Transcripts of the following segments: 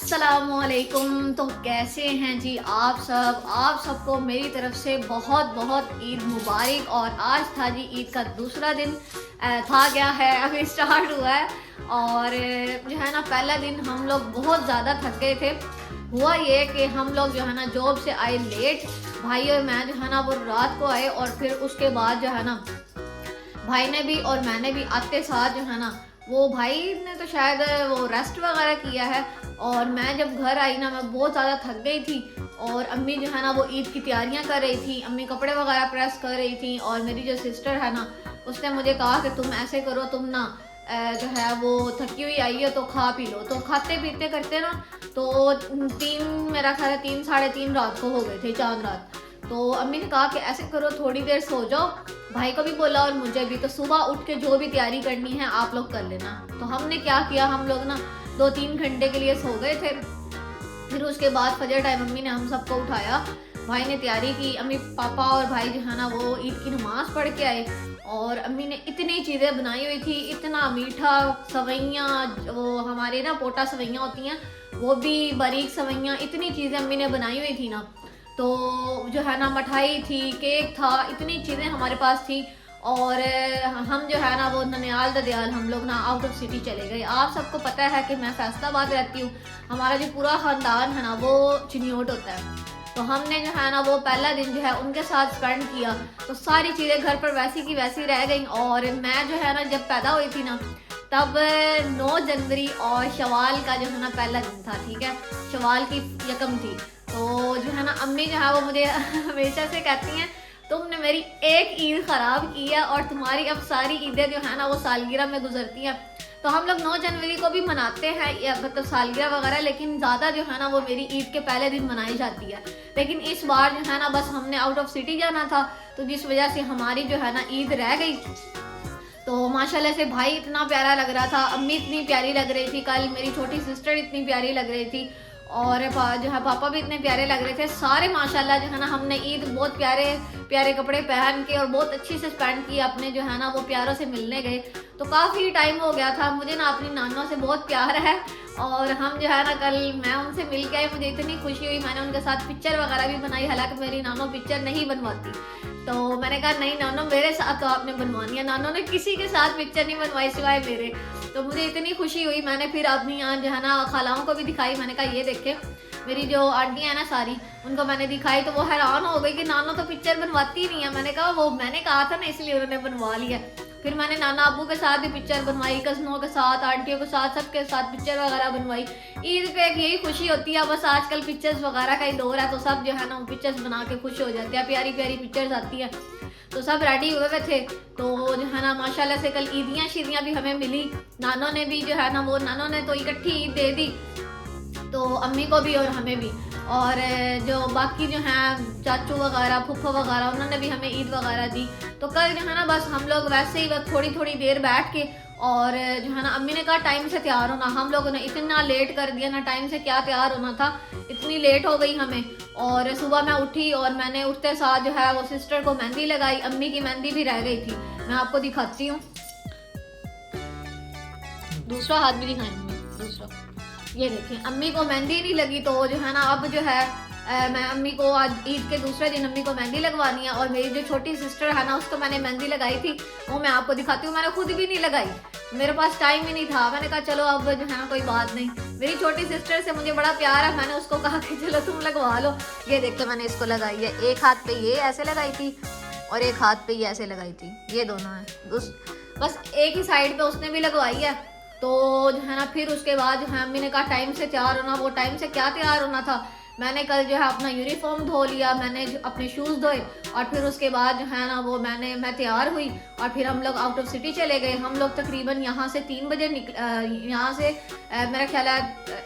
अस्सलामुअलैकुम। तो कैसे हैं जी आप सबको मेरी तरफ से बहुत बहुत ईद मुबारक। और आज था जी ईद का दूसरा दिन, था क्या है अभी स्टार्ट हुआ है। और जो है ना पहला दिन हम लोग बहुत ज़्यादा थक गए थे। हुआ ये कि हम लोग जो है ना जॉब से आए लेट, भाई और मैं जो है ना वो रात को आए। और फिर उसके बाद जो है ना भाई ने भी और मैंने भी आते साथ जो है ना, वो भाई ने तो शायद वो रेस्ट वगैरह किया है। और मैं जब घर आई ना, मैं बहुत ज़्यादा थक गई थी। और अम्मी जो है ना वो ईद की तैयारियां कर रही थी, अम्मी कपड़े वगैरह प्रेस कर रही थी। और मेरी जो सिस्टर है ना, उसने मुझे कहा कि तुम ऐसे करो, तुम ना जो है वो थकी हुई आई है तो खा पी लो। तो खाते पीते करते ना, तो तीन, मेरा ख्याल है 3 साढ़े 3 रात को हो गए थे, चांद रात। तो अम्मी ने कहा कि ऐसे करो, थोड़ी देर सो जाओ। भाई को भी बोला और मुझे भी, तो सुबह उठ के जो भी तैयारी करनी है आप लोग कर लेना। तो हमने क्या किया, हम लोग ना 2-3 घंटे के लिए सो गए थे। फिर उसके बाद फजर टाइम अम्मी ने हम सबको उठाया, भाई ने तैयारी की, अम्मी पापा और भाई जो है ना वो ईद की नमाज पढ़ के आए। और अम्मी ने इतनी चीज़ें बनाई हुई थी, इतना मीठा, सवैयाँ, वो हमारे ना पोटा सवैयाँ होती हैं, वो भी बारीक सवैयाँ, इतनी चीज़ें अम्मी ने बनाई हुई थी ना। तो जो है ना मिठाई थी, केक था, इतनी चीज़ें हमारे पास थी। और हम जो है ना वो ननियाल ददियाल हम लोग ना आउट ऑफ सिटी चले गए। आप सबको पता है कि मैं फैसलाबाद रहती हूँ, हमारा जो पूरा ख़ानदान है ना वो चिन्योट होता है। तो हमने जो है ना वो पहला दिन जो है उनके साथ स्पेंड किया। तो सारी चीज़ें घर पर वैसी की वैसी रह गई। और मैं जो है ना जब पैदा हुई थी ना, तब 9 जनवरी और शवाल का जो है ना पहला दिन था, ठीक है, शवाल की यकम थी। तो जो है ना अम्मी जो है वो मुझे हमेशा से कहती हैं, तुमने मेरी एक ईद ख़राब की है और तुम्हारी अब सारी ईदें जो है ना वो सालगिरह में गुजरती हैं। तो हम लोग 9 जनवरी को भी मनाते हैं, या मतलब सालगिरह वगैरह, लेकिन ज़्यादा जो है ना वो मेरी ईद के पहले दिन मनाई जाती है। लेकिन इस बार जो है ना बस हमने आउट ऑफ सिटी जाना था, तो जिस वजह से हमारी जो है ना ईद रह गई। तो माशाल्लाह से भाई इतना प्यारा लग रहा था, अम्मी इतनी प्यारी लग रही थी, कल मेरी छोटी सिस्टर इतनी प्यारी लग रही थी, और जो है पापा भी इतने प्यारे लग रहे थे सारे। माशाल्लाह जो है ना हमने ईद बहुत प्यारे प्यारे कपड़े पहन के और बहुत अच्छी से स्पेंड की, अपने जो है ना वो प्यारों से मिलने गए। तो काफ़ी टाइम हो गया था, मुझे ना अपनी नानों से बहुत प्यार है। और हम जो है ना कल मैं उनसे मिल के आई, मुझे इतनी खुशी हुई, मैंने उनके साथ पिक्चर वगैरह भी बनाई। हालांकि मेरी नानो पिक्चर नहीं बनवाती, तो मैंने कहा नहीं नानो मेरे साथ तो आपने बनवानी है। नानो ने किसी के साथ पिक्चर नहीं बनवाई सिवाय मेरे। तो मुझे इतनी खुशी हुई, मैंने फिर अपनी यहाँ जो है ना खालाओं को भी दिखाई। मैंने कहा ये देखे, मेरी जो आंटियाँ हैं ना सारी, उनको मैंने दिखाई। तो वो हैरान हो गई कि नानो तो पिक्चर बनवाती नहीं है। मैंने कहा वो मैंने कहा था ना, इसलिए उन्होंने बनवा लिया। फिर मैंने नाना अबू के साथ भी पिक्चर बनवाई, कज़नों के साथ, आंटियों के साथ, सबके साथ पिक्चर वगैरह बनवाई। ईद पे एक यही खुशी होती है, बस आजकल पिक्चर्स वगैरह का ही दौर है, तो सब जो है ना पिक्चर्स बना के खुश हो जाते हैं, प्यारी प्यारी पिक्चर्स आती है। तो सब रेडी हुए हुए थे। तो जो है ना माशाल्लाह से कल ईदियाँ शीदियाँ भी हमें मिली। नानों ने भी जो है ना वो नानों ने तो इकट्ठी ईद दे दी, तो अम्मी को भी और हमें भी। और जो बाकी जो हैं चाचू वगैरह, फूफा वगैरह, उन्होंने भी हमें ईद वगैरह दी। तो कल जो है ना बस हम लोग वैसे ही बस थोड़ी थोड़ी देर बैठ के, और जो है ना अम्मी ने कहा टाइम से तैयार होना। हम लोगों ने इतना लेट कर दिया ना, टाइम से क्या तैयार होना था, इतनी लेट हो गई हमें। और सुबह मैं उठी और मैंने उठते साथ जो है वो सिस्टर को मेहंदी लगाई, अम्मी की मेहंदी भी रह गई थी, मैं आपको दिखाती हूँ। दूसरा हाथ भी दिखाएंगे, दूसरा ये देखें, अम्मी को मेहंदी नहीं लगी। तो जो है ना अब जो है मैं अम्मी को आज ईद के दूसरे दिन अम्मी को मेहंदी लगवानी है। और मेरी जो छोटी सिस्टर है ना, उसको मैंने मेहंदी लगाई थी, वो मैं आपको दिखाती हूँ। मैंने खुद भी नहीं लगाई, मेरे पास टाइम ही नहीं था। मैंने कहा चलो अब जो है ना कोई बात नहीं, मेरी छोटी सिस्टर से मुझे बड़ा प्यार है, मैंने उसको कहा कि चलो तुम लगवा लो। ये देखते मैंने इसको लगाई है, एक हाथ पे ये ऐसे लगाई थी और एक हाथ पे ये ऐसे लगाई थी, ये दोनों है, बस एक ही साइड पे उसने भी लगवाई है। तो जो है ना फिर उसके बाद जो है अम्मी ने कहा टाइम से तैयार होना। वो टाइम से क्या तैयार होना था, मैंने कल जो है अपना यूनिफॉर्म धो लिया, मैंने अपने शूज़ धोए, और फिर उसके बाद जो है ना वो मैं तैयार हुई। और फिर हम लोग आउट ऑफ सिटी चले गए। हम लोग तकरीबन यहाँ से 3 बजे यहाँ से मेरा ख्याल है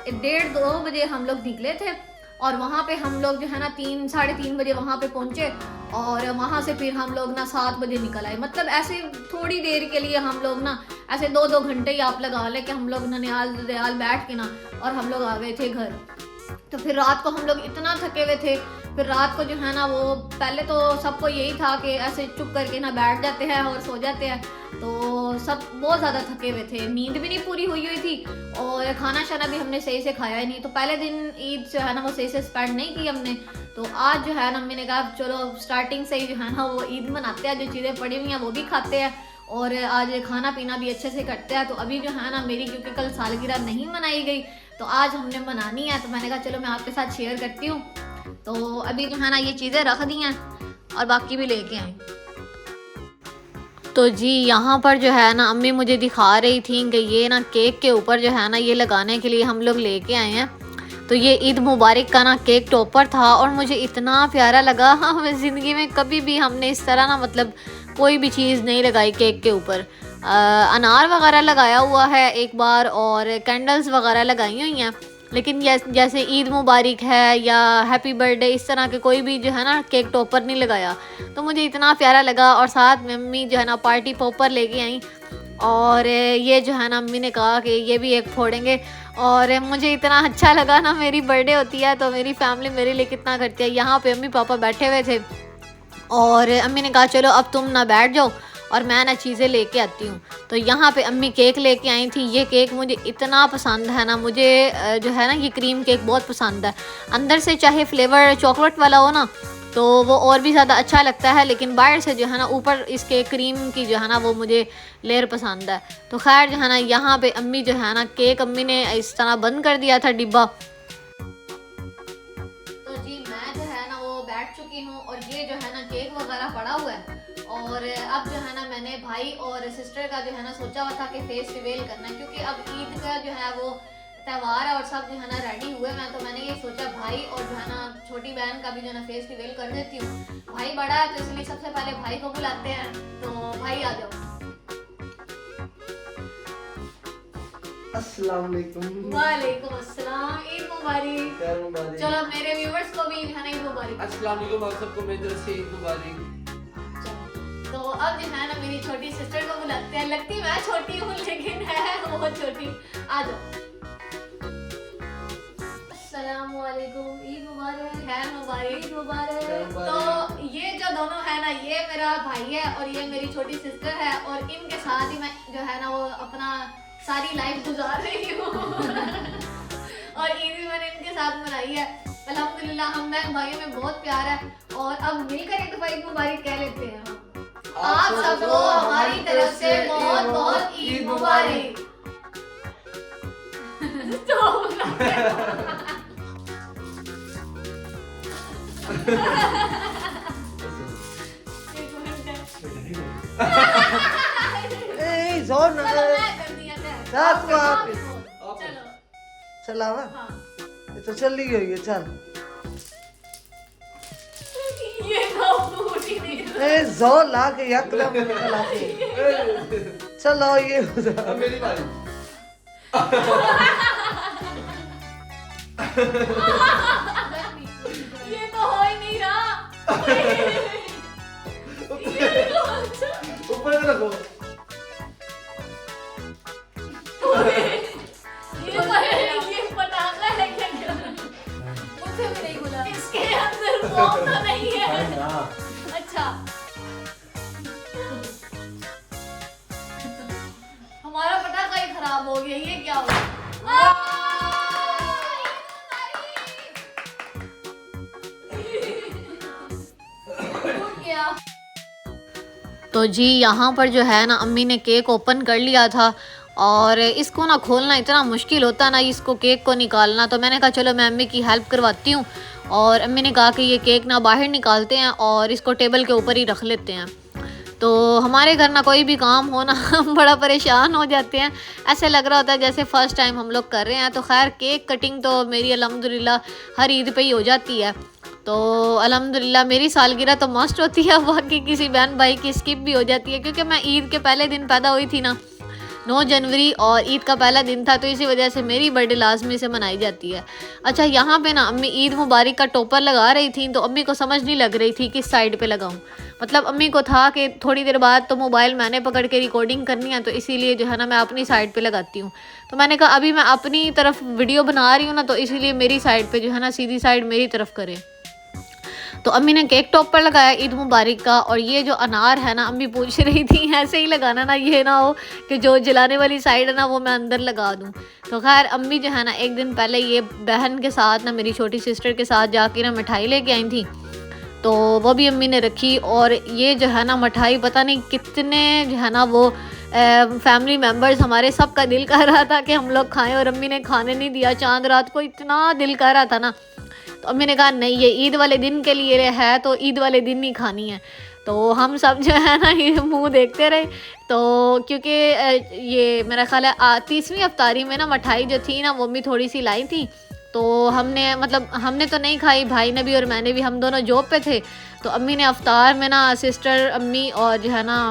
1:30-2 बजे हम लोग निकले थे। और वहाँ पे हम लोग जो है ना 3 साढ़े 3 बजे वहाँ पे पहुँचे। और वहाँ से फिर हम लोग ना 7 बजे निकल आए। मतलब ऐसे थोड़ी देर के लिए हम लोग ना, ऐसे 2-2 घंटे ही आप लगा लें कि हम लोग ननियाल ददियाल बैठ के ना, और हम लोग आ गए थे घर। तो फिर रात को हम लोग इतना थके हुए थे फिर रात को जो है ना वो पहले तो सबको यही था कि ऐसे चुप करके ना बैठ जाते हैं और सो जाते हैं, तो सब बहुत ज़्यादा थके हुए थे, नींद भी नहीं पूरी हुई हुई थी और खाना शाना भी हमने सही से खाया ही नहीं। तो पहले दिन ईद जो है ना वो सही से स्पेंड नहीं की हमने। तो आज जो है ना मम्मी ने कहा चलो स्टार्टिंग से ही जो है ना वो ईद मनाते हैं, जो चीज़ें पड़ी हुई हैं वो भी खाते हैं और आज खाना पीना भी अच्छे से करते हैं। तो अभी जो है ना मेरी क्योंकि कल सालगिरह नहीं मनाई गई तो आज हमने मनानी है, तो मैंने कहा चलो मैं आपके साथ शेयर करती हूँ। तो अभी जो है ना ये चीज़ें रख दी हैं और बाकी भी लेके आई। तो जी यहाँ पर जो है ना अम्मी मुझे दिखा रही थी कि ये ना केक के ऊपर जो है ना ये लगाने के लिए हम लोग लेके आए हैं। तो ये ईद मुबारक का ना केक टॉपर था और मुझे इतना प्यारा लगा। हाँ, ज़िंदगी में कभी भी हमने इस तरह ना मतलब कोई भी चीज़ नहीं लगाई केक के ऊपर। अनार वगैरह लगाया हुआ है एक बार और कैंडल्स वगैरह लगाई हुई हैं, लेकिन जैसे ईद मुबारक है या हैप्पी बर्थडे इस तरह के कोई भी जो है ना केक टॉपर नहीं लगाया। तो मुझे इतना प्यारा लगा और साथ में मम्मी जो है ना पार्टी पॉपर लेके आई और ये जो है ना मम्मी ने कहा कि ये भी एक फोड़ेंगे और मुझे इतना अच्छा लगा ना। मेरी बर्थडे होती है तो मेरी फैमिली मेरे लिए कितना करती है। यहाँ पे अम्मी पापा बैठे हुए थे और अम्मी ने कहा चलो अब तुम ना बैठ जाओ और मैं ना चीज़ें लेके आती हूँ। तो यहाँ पे अम्मी केक लेके आई थी। ये केक मुझे इतना पसंद है ना, मुझे जो है ना ये क्रीम केक बहुत पसंद है। अंदर से चाहे फ्लेवर चॉकलेट वाला हो ना तो वो और भी ज़्यादा अच्छा लगता है, लेकिन बाहर से जो है ना ऊपर इसके क्रीम की जो है ना वो मुझे लेयर पसंद है। तो खैर जो है ना यहाँ पे अम्मी जो है ना केक अम्मी ने इस तरह बंद कर दिया था डिब्बा। तो जी मैं जो है ना वो बैठ चुकी हूँ और ये जो है ना केक वगैरह पड़ा हुआ है और अब जो है ना मैंने भाई और सिस्टर का जो है ना सोचा हुआ था कि फेस रिवील करना है, क्योंकि अब ईद का जो है वो त्यौहार है और सब जो है ना रेडी हुए मैं। तो मैंने ये सोचा भाई और जो है ना छोटी बहन का भी जो है ना फेस रिवील कर देती हूँ। भाई बड़ा है तो इसलिए सबसे पहले भाई को बुलाते हैं। तो भाई आ जाओ। अस्सलाम वालेकुम। वालेकुम अस्सलाम, ईद मुबारक। चलो मेरे व्यूअर्स को भी जो है ना ईद मुबारक। अस्सलाम वालेकुम, आप सबको मेरी तरफ से ईद मुबारक। तो अब जो है ना मेरी छोटी सिस्टर को बुलाते हैं। लगती मैं छोटी हूँ लेकिन है बहुत छोटी। आ जाओ। अस्सलाम वालेकुम, ईद मुबारक, खैर मुबारक, ईद मुबारक। तो ये जो दोनों है ना ये मेरा भाई है और ये मेरी छोटी सिस्टर है और इनके साथ ही मैं जो है ना वो अपना सारी लाइफ गुजार रही हूँ। और ईद भी मैंने इनके साथ मनाई है। अल्हम्दुलिल्लाह हम बहन भाइयों में बहुत प्यार है और अब मिलकर एक दफा ईद मुबारक कह लेते हैं हम। आप सबको हमारी तरफ से बहुत बहुत ईद मुबारक। चलावा हाँ। ये तो चली गई है। चल ये तो फूट ही नहीं रहा। ए जो ला के यकदम चला के चलो ये अब मेरी बारी। ये तो हो ही नहीं रहा। ऊपर से रखो। ये पटाखा है क्या? मुझे भी नहीं खुला। इसके अंदर बॉम्ब तो नहीं है। अच्छा हमारा पटाखा ही खराब हो गया। ये क्या हुआ? तो जी यहाँ पर जो है ना अम्मी ने केक ओपन कर लिया था और इसको ना खोलना इतना मुश्किल होता ना इसको केक को निकालना। तो मैंने कहा चलो मैं अम्मी की हेल्प करवाती हूँ और अम्मी ने कहा कि ये केक ना बाहर निकालते हैं और इसको टेबल के ऊपर ही रख लेते हैं। तो हमारे घर ना कोई भी काम हो ना हम बड़ा परेशान हो जाते हैं। ऐसे लग रहा होता है जैसे फ़र्स्ट टाइम हम लोग कर रहे हैं। तो खैर केक कटिंग तो मेरी अल्हम्दुलिल्लाह हर ईद पे ही हो जाती है। तो अल्हम्दुलिल्लाह मेरी सालगिरह तो मस्ट होती है, बाकी किसी बहन भाई की स्किप भी हो जाती है क्योंकि मैं ईद के पहले दिन पैदा हुई थी ना, 9 जनवरी, और ईद का पहला दिन था तो इसी वजह से मेरी बर्थडे लाजमी से मनाई जाती है। अच्छा यहाँ पे ना अम्मी ईद मुबारक का टोपर लगा रही थी तो अम्मी को समझ नहीं लग रही थी किस साइड पे लगाऊं। मतलब अम्मी को था कि थोड़ी देर बाद तो मोबाइल मैंने पकड़ के रिकॉर्डिंग करनी है तो इसीलिए जो है ना मैं अपनी साइड पे लगाती हूँ। तो मैंने कहा अभी मैं अपनी तरफ वीडियो बना रही हूँ ना तो इसीलिए मेरी साइड पे जो है ना सीधी साइड मेरी तरफ करें। तो अम्मी ने केक टॉप पर लगाया ईद मुबारक का। और ये जो अनार है ना, अम्मी पूछ रही थी ऐसे ही लगाना ना, ये ना हो कि जो जलाने वाली साइड है ना वो मैं अंदर लगा दूँ। तो खैर अम्मी जो है ना एक दिन पहले ये बहन के साथ ना, मेरी छोटी सिस्टर के साथ जाके ना मिठाई लेके आई थी, तो वो भी अम्मी ने रखी। और ये जो है ना मिठाई पता नहीं कितने जो है ना वो फैमिली मेम्बर्स हमारे सबका दिल कर रहा था कि हम लोग खाएं, और अम्मी ने खाने नहीं दिया। चांद रात को इतना दिल कर रहा था ना, तो अम्मी ने कहा नहीं, ये ईद वाले दिन के लिए है तो ईद वाले दिन ही खानी है। तो हम सब जो है ना ये मुंह देखते रहे। तो क्योंकि ये मेरा ख्याल है 30वीं अफ्तारी में ना मिठाई जो थी ना वो अम्मी थोड़ी सी लाई थी, तो हमने मतलब हमने तो नहीं खाई, भाई ने भी और मैंने भी, हम दोनों जॉब पे थे। तो अम्मी ने अफ्तार में ना सिस्टर अम्मी और जो है ना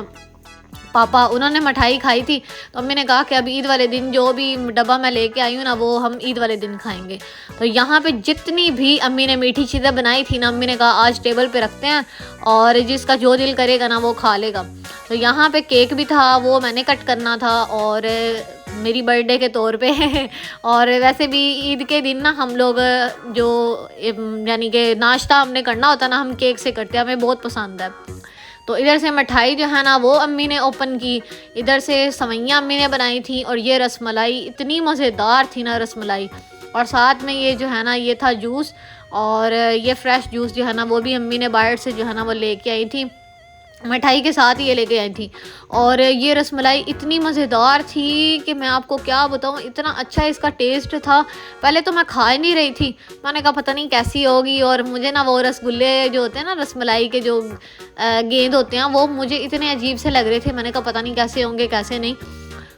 पापा उन्होंने मिठाई खाई थी। तो अम्मी ने कहा कि अब ईद वाले दिन जो भी डब्बा मैं लेके आई हूँ ना वो हम ईद वाले दिन खाएंगे। तो यहाँ पे जितनी भी अम्मी ने मीठी चीज़ें बनाई थी ना, अम्मी ने कहा आज टेबल पे रखते हैं और जिसका जो दिल करेगा ना वो खा लेगा। तो यहाँ पे केक भी था, वो मैंने कट करना था और मेरी बर्थडे के तौर पे और वैसे भी ईद के दिन ना हम लोग जो यानी कि नाश्ता हमने करना होता ना, हम केक से करते हैं, हमें बहुत पसंद है। तो इधर से मिठाई जो है ना वो अम्मी ने ओपन की, इधर से सवैयाँ अम्मी ने बनाई थी, और ये रसमलाई इतनी मज़ेदार थी ना रसमलाई। और साथ में ये जो है ना ये था जूस, और ये फ्रेश जूस जो है ना वो भी अम्मी ने बाहर से जो है ना वो लेके आई थी, मिठाई के साथ ये लेके आई थी। और ये रसमलाई इतनी मज़ेदार थी कि मैं आपको क्या बताऊँ, इतना अच्छा इसका टेस्ट था। पहले तो मैं खा ही नहीं रही थी, मैंने कहा पता नहीं कैसी होगी। और मुझे ना वो रसगुल्ले जो होते हैं ना, रसमलाई के जो गेंद होते हैं, वो मुझे इतने अजीब से लग रहे थे। मैंने कहा पता नहीं कैसे होंगे कैसे नहीं।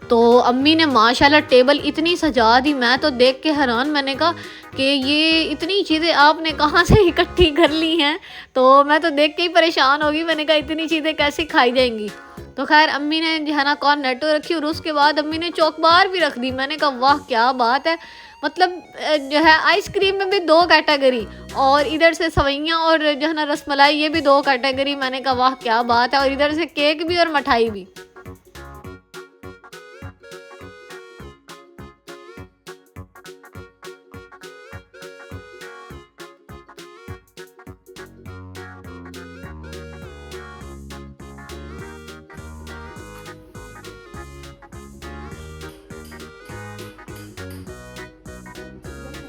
तो अम्मी ने माशाल्लाह टेबल इतनी सजा दी, मैं तो देख के हैरान। मैंने कहा कि ये इतनी चीज़ें आपने कहाँ से इकट्ठी कर ली हैं। तो मैं तो देख के ही परेशान होगी, मैंने कहा इतनी चीज़ें कैसे खाई जाएंगी। तो खैर अम्मी ने जो है ना कॉर्नेटो रखी, और उसके बाद अम्मी ने चॉकबार भी रख दी। मैंने कहा वाह क्या बात है, मतलब जो है आइसक्रीम में भी 2 कैटेगरी, और इधर से सवैयाँ और जो है ना रसमलाई ये भी 2 कैटेगरी। मैंने कहा वाह क्या बात है, और इधर से केक भी और मिठाई भी।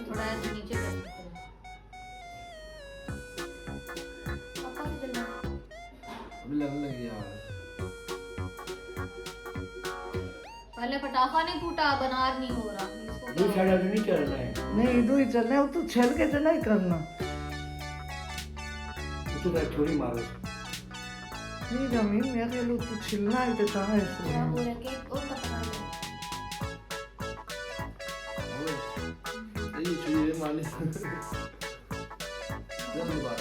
थोड़ा ऐसे नीचे कर पापा की जगह। अभी लगने लगी यार। पहले पटाखा नहीं फूटा, अब अनार नहीं हो रहा। इसको दूध क्या साढ़ा नहीं चल रहा है। नहीं इधर ही चलना है, वो तो छल के तो नहीं करना। तो मैं थोड़ी मारो। नहीं जमीन मेरे लिए तो छिलना ही तो था क्या इसलिए। हो रहा है, केक और पता नहीं। ये चीज़ें मारने जल्दी बात।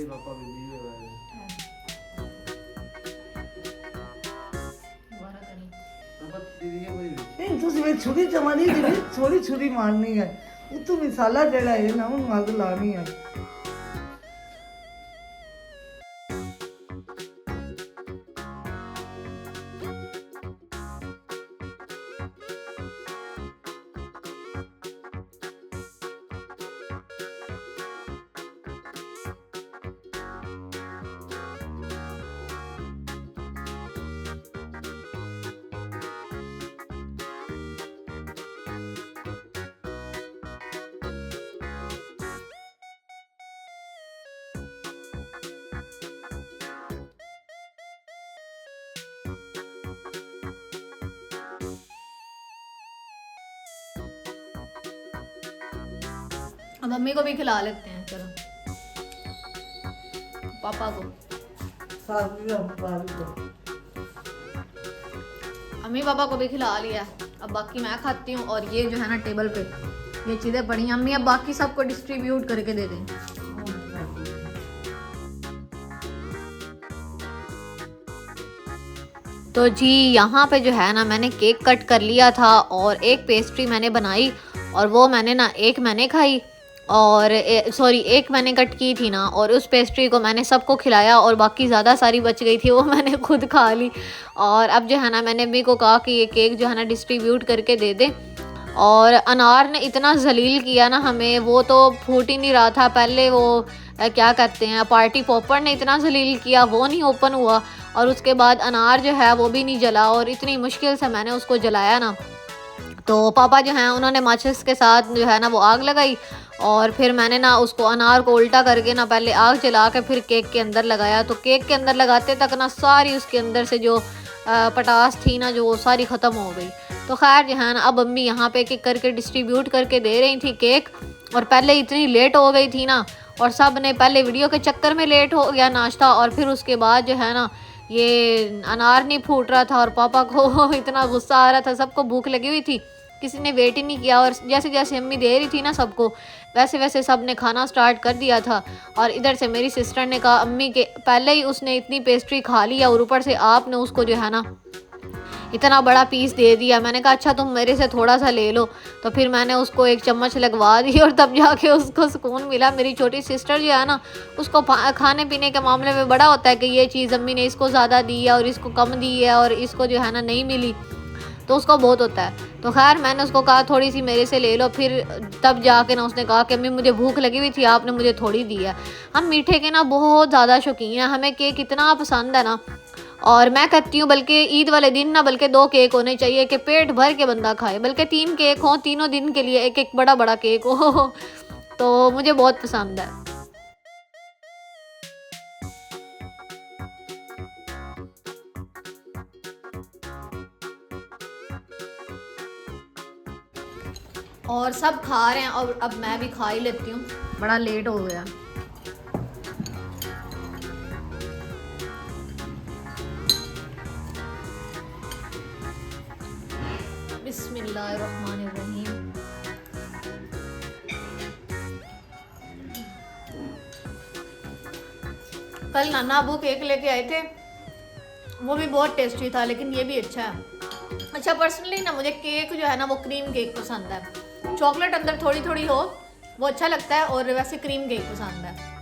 पापा भी दिए वाले। पापा दीदी के कोई नहीं तुझे वे छुरी चमानी थी, थोड़ी छुरी मारनी है। वो तो मिसाला जड़ा है ना, उन आग लानी है। अब मम्मी को भी खिला लेते हैं, चलो पापा को। साथ में हम बाहर को अम्मी पापा को भी खिला लिया, अब बाकी मैं खाती हूँ। और ये जो है ना टेबल पे ये चीज़ें पड़ी हैं, अम्मी अब बाकी सबको डिस्ट्रीब्यूट करके दे दें। तो जी यहाँ पे जो है ना मैंने केक कट कर लिया था और एक पेस्ट्री मैंने बनाई, और वो मैंने ना एक मैंने खाई और सॉरी एक मैंने कट की थी ना, और उस पेस्ट्री को मैंने सबको खिलाया और बाकी ज़्यादा सारी बच गई थी वो मैंने खुद खा ली। और अब जो है ना मैंने अम्मी को कहा कि ये केक जो है ना डिस्ट्रीब्यूट करके दे दें। और अनार ने इतना जलील किया ना हमें, वो तो फूट ही नहीं रहा था। पहले वो क्या करते हैं पार्टी पॉपर ने इतना जलील किया, वो नहीं ओपन हुआ, और उसके बाद अनार जो है वो भी नहीं जला, और इतनी मुश्किल से मैंने उसको जलाया ना। तो पापा जो हैं उन्होंने माचिस के साथ जो है ना वो आग लगाई, और फिर मैंने ना उसको अनार को उल्टा करके ना पहले आग जला के फिर केक के अंदर लगाया। तो केक के अंदर लगाते तक ना सारी उसके अंदर से जो पटास थी ना जो सारी ख़त्म हो गई। तो खैर जो है ना अब अम्मी यहाँ पे केक करके डिस्ट्रीब्यूट करके दे रही थी केक, और पहले इतनी लेट हो गई थी ना, और सब ने पहले वीडियो के चक्कर में लेट हो गया नाश्ता, और फिर उसके बाद जो है ना ये अनार नहीं फूट रहा था, और पापा को इतना गुस्सा आ रहा था। सबको भूख लगी हुई थी, किसी ने वेट ही नहीं किया, और जैसे जैसे अम्मी दे रही थी ना सबको, वैसे वैसे सब ने खाना स्टार्ट कर दिया था। और इधर से मेरी सिस्टर ने कहा अम्मी के पहले ही उसने इतनी पेस्ट्री खा ली और ऊपर से आपने उसको जो है ना इतना बड़ा पीस दे दिया। मैंने कहा अच्छा तुम मेरे से थोड़ा सा ले लो, तो फिर मैंने उसको एक चम्मच लगवा दी, और तब जाके उसको सुकून मिला। मेरी छोटी सिस्टर जो है ना उसको खाने पीने के मामले में बड़ा होता है कि ये चीज़ अम्मी ने इसको ज़्यादा दी है और इसको कम दी है और इसको जो है ना नहीं मिली, तो उसको बहुत होता है। तो खैर मैंने उसको कहा थोड़ी सी मेरे से ले लो, फिर तब जाके ना उसने कहा कि अम्मी मुझे भूख लगी हुई थी, आपने मुझे थोड़ी दी है। हम मीठे के ना बहुत ज़्यादा शौकीन हैं, हमें केक इतना पसंद है ना, और मैं कहती हूँ बल्कि ईद वाले दिन ना बल्कि 2 केक होने चाहिए कि पेट भर के बंदा खाए, बल्कि 3 केक हों, तीनों दिन के लिए एक एक बड़ा बड़ा केक हो तो मुझे बहुत पसंद है। और सब खा रहे हैं, और अब मैं भी खा ही लेती हूँ, बड़ा लेट हो गया। बिस्मिल्लाहिर्रहमानिर्रहीम। कल नाना अबू केक लेके आए थे, वो भी बहुत टेस्टी था, लेकिन ये भी अच्छा है। अच्छा पर्सनली ना मुझे केक जो है ना वो क्रीम केक पसंद है, चॉकलेट अंदर थोड़ी थोड़ी हो वो अच्छा लगता है, और वैसे क्रीम केक पसंद है।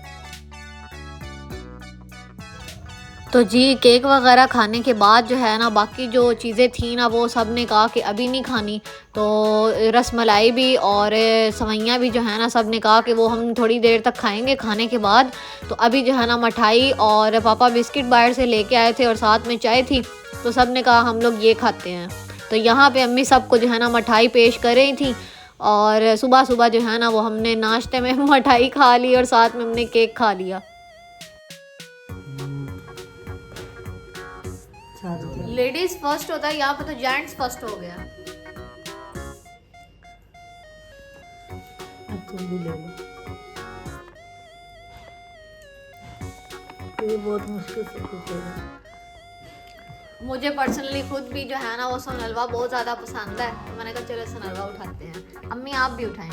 तो जी केक वगैरह खाने के बाद जो है ना बाकी जो चीज़ें थी ना वो सब ने कहा कि अभी नहीं खानी, तो रसमलाई भी और सवैयाँ भी जो है ना सब ने कहा कि वो हम थोड़ी देर तक खाएंगे खाने के बाद। तो अभी जो है ना मिठाई और पापा बिस्किट बाहर से लेके आए थे और साथ में चाय थी, तो सब ने कहा हम लोग ये खाते हैं। तो यहाँ पे अम्मी सबको जो है ना मिठाई पेश कर रही थी, और सुबह सुबह जो है ना वो हमने नाश्ते में मिठाई खा ली और साथ में हमने केक खा लिया। लेडीज फर्स्ट होता है, यहाँ पे तो जेंट्स फर्स्ट हो गया। तुम भी ले लो, ये बहुत मुश्किल से टूटेगा। मुझे पर्सनली खुद भी जो है ना वो सोन हलवा बहुत ज़्यादा पसंद है, तो मैंने कहा चलो सोन हलवा उठाते हैं। अम्मी आप भी उठाएं,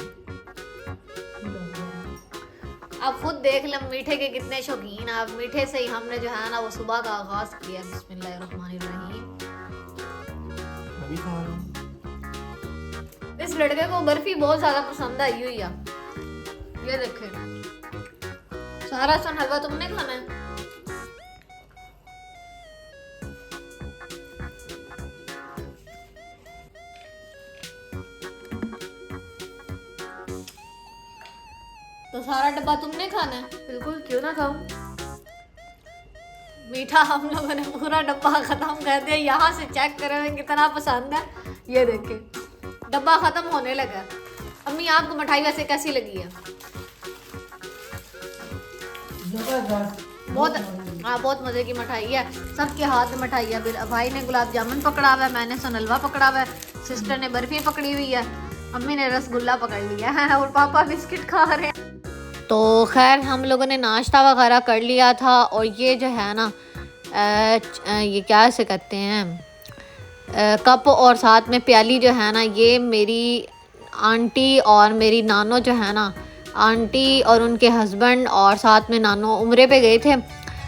आप खुद देख लें मीठे के कितने शौकीन हैं। अब मीठे से ही हमने जो है ना वो सुबह का आगाज किया। बिस्मिल्लाहिर्रहमानिर्रहीम। अभी खा रहा हूँ। इस लड़के को बर्फी बहुत ज़्यादा पसंद आई हुई है, ये देखे सारा सोन हलवा तुमने खाना है। तो सारा डब्बा तुमने खाना है? बिल्कुल, क्यों ना खाऊं। मीठा हम लोगों ने पूरा डब्बा खत्म कर दिया। यहाँ से चेक करें कितना पसंद है, ये देखें डब्बा खत्म होने लगा। अम्मी आपको मिठाई वैसे कैसी लगी है? बहुत, हाँ बहुत मज़े की मिठाई है, सबके हाथ में मिठाई है। भाई ने गुलाब जामुन पकड़ा हुआ है, मैंने सोन हलवा पकड़ा हुआ है, सिस्टर ने बर्फी पकड़ी हुई है, अम्मी ने रसगुल्ला पकड़ लिया है और पापा बिस्किट खा रहे हैं। तो खैर हम लोगों ने नाश्ता वगैरह कर लिया था, और ये जो है ना ये क्या से कहते हैं कप और साथ में प्याली जो है ना, ये मेरी आंटी और मेरी नानो जो है ना, आंटी और उनके हस्बैंड और साथ में नानो उम्रे पे गए थे।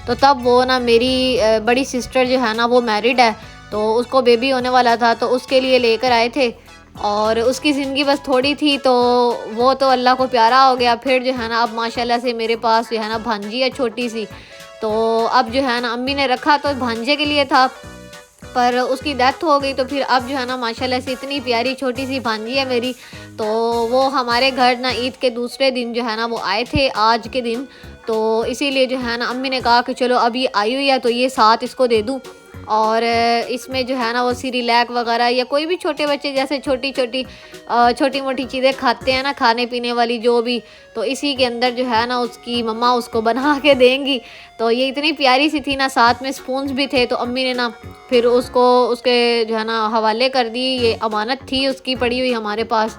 तो तब वो ना मेरी बड़ी सिस्टर जो है ना वो मैरिड है, तो उसको बेबी होने वाला था, तो उसके लिए लेकर आए थे। और उसकी ज़िंदगी बस थोड़ी थी, तो वो तो अल्लाह को प्यारा हो गया। फिर जो है ना अब माशाल्लाह से मेरे पास जो है ना भांजी है छोटी सी, तो अब जो है ना अम्मी ने रखा तो भांजे के लिए था, पर उसकी डेथ हो गई। तो फिर अब जो है ना माशाल्लाह से इतनी प्यारी छोटी सी भांजी है मेरी। तो वो हमारे घर ना ईद के दूसरे दिन जो है ना वो आए थे आज के दिन, तो इसीलिए जो है ना अम्मी ने कहा कि चलो अब ये आई हुई है तो ये साथ इसको दे दूँ। और इसमें जो है ना वो सिरिलैक वगैरह या कोई भी छोटे बच्चे जैसे छोटी मोटी चीज़ें खाते हैं ना, खाने पीने वाली जो भी, तो इसी के अंदर जो है ना उसकी मम्मा उसको बना के देंगी। तो ये इतनी प्यारी सी थी ना, साथ में स्पून्स भी थे, तो अम्मी ने ना फिर उसको उसके जो है ना हवाले कर दी। ये अमानत थी उसकी पड़ी हुई हमारे पास।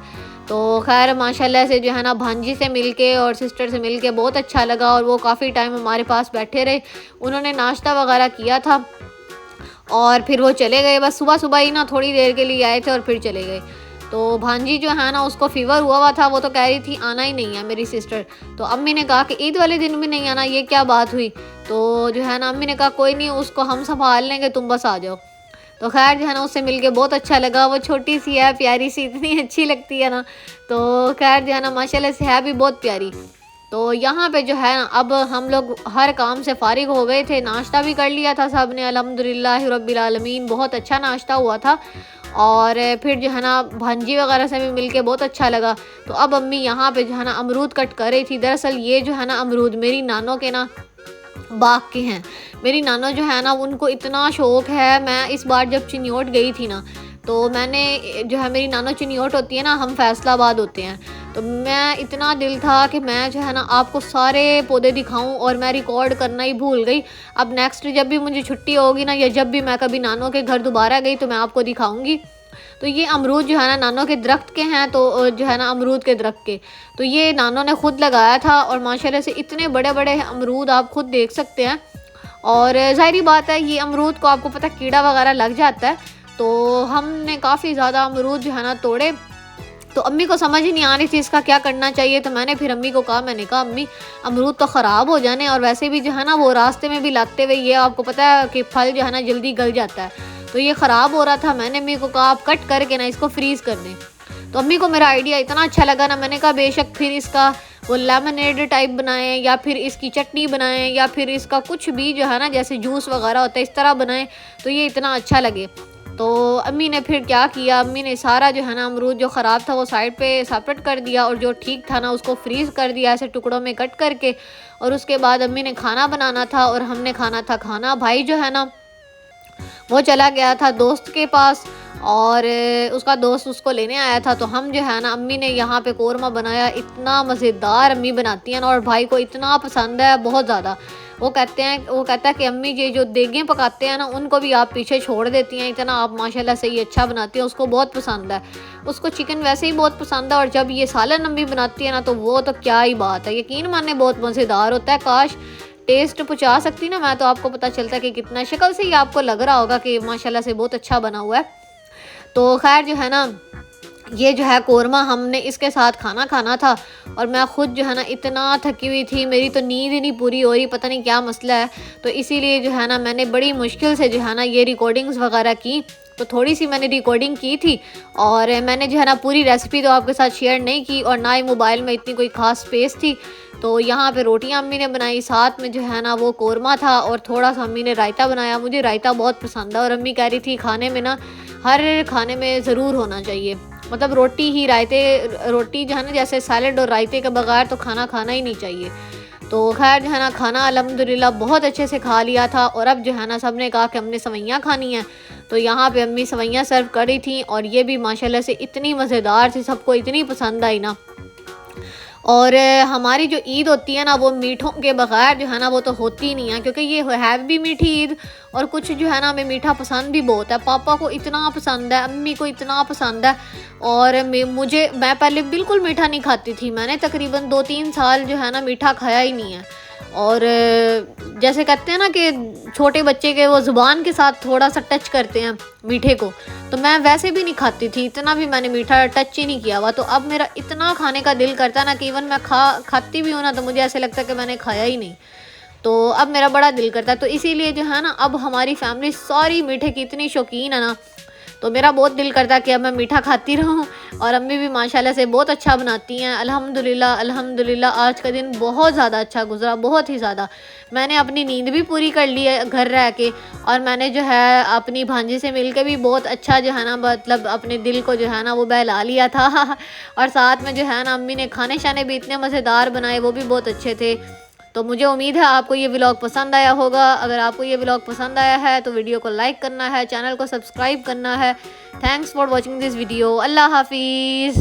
तो खैर माशाल्लाह से जो है ना भांजी से मिलके और सिस्टर से मिलके बहुत अच्छा लगा, और वो काफ़ी टाइम हमारे पास बैठे रहे। उन्होंने नाश्ता वगैरह किया था और फिर वो चले गए, बस सुबह सुबह ही ना थोड़ी देर के लिए आए थे और फिर चले गए। तो भांजी जो है ना उसको फीवर हुआ था, वो तो कह रही थी आना ही नहीं है मेरी सिस्टर। तो अम्मी ने कहा कि ईद वाले दिन भी नहीं आना, ये क्या बात हुई। तो जो है ना अम्मी ने कहा कोई नहीं, उसको हम संभाल लेंगे, तुम बस आ जाओ। तो खैर जो है ना उससे मिलके बहुत अच्छा लगा। वो छोटी सी है, प्यारी सी, इतनी अच्छी लगती है ना। तो खैर जो है ना माशाल्लाह से है भी बहुत प्यारी। तो यहाँ पे जो है ना अब हम लोग हर काम से फारिग हो गए थे, नाश्ता भी कर लिया था सब ने, अल्हम्दुलिल्लाह रब्बिल आलमीन, बहुत अच्छा नाश्ता हुआ था। और फिर जो है ना भांजी वगैरह से भी मिलके बहुत अच्छा लगा। तो अब अम्मी यहाँ पे जो है ना अमरूद कट कर रही थी। दरअसल ये जो है ना अमरूद मेरी नानों के ना बाग के हैं। मेरी नानो जो है ना उनको इतना शौक़ है। मैं इस बार जब चिन्योट गई थी ना, तो मैंने जो है मेरी नानो चिन्योट होती है ना, हम फैसलाबाद होते हैं, तो मैं इतना दिल था कि मैं जो है ना आपको सारे पौधे दिखाऊं, और मैं रिकॉर्ड करना ही भूल गई। अब नेक्स्ट जब भी मुझे छुट्टी होगी ना, या जब भी मैं कभी नानो के घर दोबारा गई तो मैं आपको दिखाऊंगी। तो ये अमरूद जो है ना नानो के दरख्त के हैं, तो जो है ना अमरूद के दरख्त के, तो ये नानो ने खुद लगाया था, और माशाल्लाह से इतने बड़े बड़े अमरूद आप खुद देख सकते हैं। और ज़ाहिरी बात है ये अमरूद को आपको पता कीड़ा वगैरह लग जाता है। तो हमने काफ़ी ज़्यादा अमरूद जो है ना तोड़े। तो अम्मी को समझ ही नहीं आ रही थी इसका क्या करना चाहिए। तो मैंने फिर अम्मी को कहा, मैंने कहा अम्मी अमरूद तो ख़राब हो जाने, और वैसे भी जो है ना वो रास्ते में भी लाते हुए ये आपको पता है कि फल जो है ना जल्दी गल जाता है, तो ये ख़राब हो रहा था। मैंने अम्मी को कहा आप कट करके ना इसको फ्रीज़ कर दें। तो अम्मी को मेरा आइडिया इतना अच्छा लगा ना, मैंने कहा बेशक फिर इसका वो लेमनेड टाइप बनाएं, या फिर इसकी चटनी बनाएं, या फिर इसका कुछ भी जो है ना जैसे जूस वगैरह होता है इस तरह बनाएं, तो ये इतना अच्छा लगे। तो अम्मी ने फिर क्या किया, अम्मी ने सारा जो है ना अमरूद जो ख़राब था वो साइड पे सेपरेट कर दिया, और जो ठीक था ना उसको फ्रीज़ कर दिया ऐसे टुकड़ों में कट करके। और उसके बाद अम्मी ने खाना बनाना था, और हमने खाना था खाना। भाई जो है ना वो चला गया था दोस्त के पास, और उसका दोस्त उसको लेने आया था। तो हम जो है ना अम्मी ने यहाँ पे कोरमा बनाया, इतना मज़ेदार अम्मी बनाती हैं ना, और भाई को इतना पसंद है बहुत ज़्यादा। वो कहता है कि अम्मी ये जो देगें पकाते हैं ना उनको भी आप पीछे छोड़ देती हैं, इतना आप माशाल्लाह से ही अच्छा बनाती हैं। उसको बहुत पसंद है, उसको चिकन वैसे ही बहुत पसंद है, और जब ये सालन अम्मी बनाती है ना तो वो तो क्या ही बात है, यकीन माने बहुत मज़ेदार होता है। काश टेस्ट पहुँचा सकती ना मैं, तो आपको पता चलता कि कितना, शक्ल से ही आपको लग रहा होगा कि माशाल्लाह से बहुत अच्छा बना हुआ है। तो खैर जो है ना ये जो है कोरमा हमने इसके साथ खाना था, और मैं ख़ुद जो है ना इतना थकी हुई थी, मेरी तो नींद ही नहीं पूरी हो रही, पता नहीं क्या मसला है। तो इसीलिए जो है ना मैंने बड़ी मुश्किल से जो है ना ये रिकॉर्डिंग्स वगैरह की। तो थोड़ी सी मैंने रिकॉर्डिंग की थी, और मैंने जो है ना पूरी रेसिपी तो आपके साथ शेयर नहीं की, और ना ही मोबाइल में इतनी कोई ख़ास स्पेस थी। तो यहाँ पे रोटियाँ अम्मी ने बनाई, साथ में जो है ना वो कोरमा था, और थोड़ा सा अम्मी ने रायता बनाया। मुझे रायता बहुत पसंद है, और अम्मी कह रही थी खाने में ना हर खाने में ज़रूर होना चाहिए, मतलब रोटी जो है ना जैसे सैलड और रायते के बगैर तो खाना ही नहीं चाहिए। तो खैर जो है ना खाना अल्हम्दुलिल्लाह बहुत अच्छे से खा लिया था। और अब जो है ना सब ने कहा कि हमने सवैयाँ खानी है, तो यहाँ पे अम्मी सवैयाँ सर्व कर रही थी, और ये भी माशाल्लाह से इतनी मज़ेदार थी, सबको इतनी पसंद आई ना। और हमारी जो ईद होती है ना वो मीठों के बगैर जो है ना वो तो होती ही नहीं है, क्योंकि ये है भी मीठी ईद, और कुछ जो है ना हमें मीठा पसंद भी बहुत है। पापा को इतना पसंद है, अम्मी को इतना पसंद है, और मैं पहले बिल्कुल मीठा नहीं खाती थी। मैंने तकरीबन 2-3 साल जो है ना मीठा खाया ही नहीं है। और जैसे कहते हैं ना कि छोटे बच्चे के वो ज़ुबान के साथ थोड़ा सा टच करते हैं मीठे को, तो मैं वैसे भी नहीं खाती थी, इतना भी मैंने मीठा टच ही नहीं किया हुआ। तो अब मेरा इतना खाने का दिल करता है ना कि इवन मैं खाती भी हूँ ना तो मुझे ऐसे लगता है कि मैंने खाया ही नहीं। तो अब मेरा बड़ा दिल करता है। तो इसीलिए जो है ना अब हमारी फैमिली सारी मीठे की इतनी शौकीन है ना, तो मेरा बहुत दिल करता कि अब मैं मीठा खाती रहूं। और अम्मी भी माशाल्लाह से बहुत अच्छा बनाती हैं। अल्हम्दुलिल्लाह अल्हम्दुलिल्लाह आज का दिन बहुत ज़्यादा अच्छा गुजरा, बहुत ही ज़्यादा। मैंने अपनी नींद भी पूरी कर ली है घर रह के, और मैंने जो है अपनी भांजी से मिल के भी बहुत अच्छा जो है ना मतलब अपने दिल को जो है ना वो बहला लिया था। और साथ में जो है ना अम्मी ने खाने शाने भी इतने मज़ेदार बनाए, वो भी बहुत अच्छे थे। तो मुझे उम्मीद है आपको ये व्लॉग पसंद आया होगा। अगर आपको ये व्लॉग पसंद आया है तो वीडियो को लाइक करना है, चैनल को सब्सक्राइब करना है। Thanks for watching this video. अल्लाह हाफिज़।